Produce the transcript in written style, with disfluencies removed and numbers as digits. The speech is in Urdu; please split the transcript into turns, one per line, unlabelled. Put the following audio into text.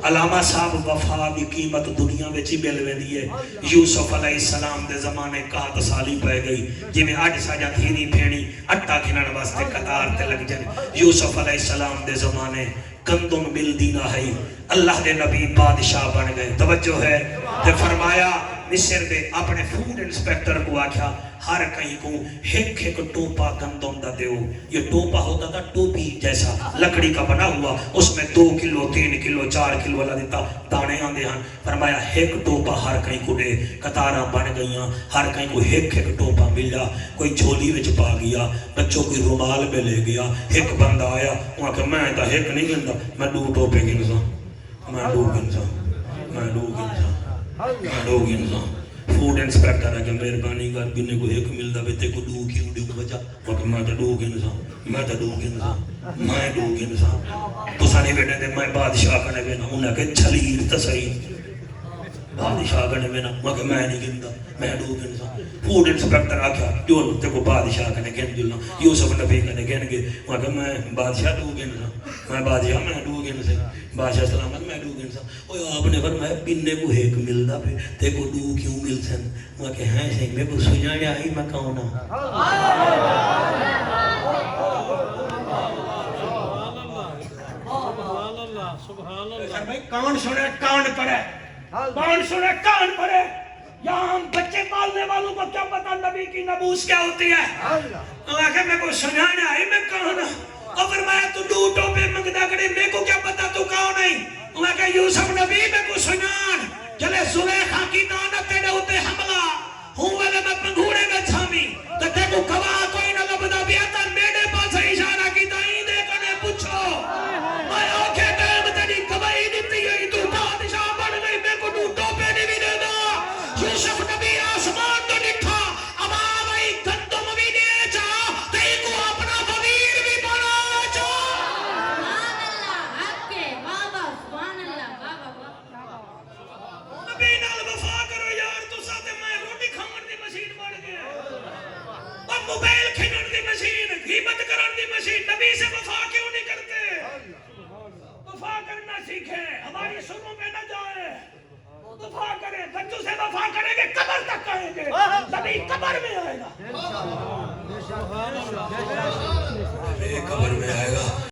علامہ صاحب وفا دی قیمت دنیا وچ ہی مل ویندی ہے. یوسف علیہ السلام دے زمانے 61 سالی پہ گئی جویں اج ساجا تھیری پھیڑی اٹا کھنن واسطے قطار تے لگ جن. یوسف علیہ السلام دے زمانے گندم ملدی نہ ہے. اللہ دے نبی بادشاہ بن گئے. توجہ ہے تے فرمایا مصر دے اپنے فوڈ انسپیکٹر کو آکھیا ہر کہیں کو ایک ایک ٹوپا گندم دا دیو. یہ ٹوپا ہوتا تھا ٹوپی جیسا لکڑی کا بنا ہوا, اس میں 2 کلو 3 کلو 4 کلو والا دیتا دانے آندے ہیں. فرمایا ایک ٹوپا ہر کہیں کو دے. قطاراں بن گئیاں, ہر کہیں کو ایک ایک ٹوپا ملا. کوئی جھولی وچ پا گیا, بچوں کوئی رومال میں لے گیا. ایک بندہ آیا وہاں کہ میں تا ایک نہیں گندا, میں 2 ٹوپے گنسا, میں 2 گنسا, میں 2 گنسا, میں 2 گنسا. فوڈ انسپیکٹر ہے کہ مہربانی کر بنے کو ایک ملتا بھی تے کو 2 کیوں دیو بچا. میں تو 2 گنسا, میں تو 2 گنسا, میں 2 گنسا. تو سانی بیٹے دے میں بادشاہ کنے بینا انہیں کہ چھلیر تصحیح بادشاہ کنے بینا میں نہیں گنتا, میں 2 گنسا. فوڈ انسپیکٹر آکھا جو تے کو بادشاہ کنے گن جلنا. یوسف نبی کنے گن گے وہاں کہ میں بادشاہ 2 گنسا, میں بادشاہ میں 2 گنسا. بادشاہ سلامت میں 2 گنسا. اوہ آپ نے فرمایا بنے کو ایک ملدا پہ تے کو 2 کیوں مل سن. وہاں کہ ہیں صحیح میں کو سجایا ہی میں کون ہوں.
بھائی کون سنے کون پڑھے, کون سنے کون پڑھے. یہاں ہم بچے پالنے والوں کو کیا پتا نبی کی نبوس کیا ہوتی ہے. آخر میں کو سنانا ہے میں کون ہوں. اور فرمایا تو 2 ٹوپے منگدا کرے میں کو کیا پتا تو کون ہے. میں کہ یوسف نبی میں کو سنان چلے زلیخا کی نانت تیرے ہوتے حملہ ہوں ویلے میں پنگھوڑے میں چھامی تو تے کو گواہ کوئی نہ لبدا بیاتا میرے پاس اشارہ کی دائیں دے کنے پوچھو. میں آنکھیں ٹیم تیری گواہی دیتی ہے تو بادشاہ بن گئی میں کو 2 ٹوپے نہیں بھی دے دا. یوسف نبی آسمان تو نٹھا امان آئی گندم بھی دے چاہ تے کو اپنا وزیر بھی بنا چاہ. نبی نال وفا کرو یار تو ساتھ میں روٹی کھاون دی مشین بن گیا اور موبائل کھینن دی مشین غیبت کرن دی مشین. نبی سے وفا کیوں نہیں کرتے. وفا کرنا سیکھیں, ہماری سنوں میں نہ جائے. وفا کریں, بچوں سے وفا کریں گے قبر تک کہیں گے. نبی قبر میں آئے گا,
قبر میں آئے گا.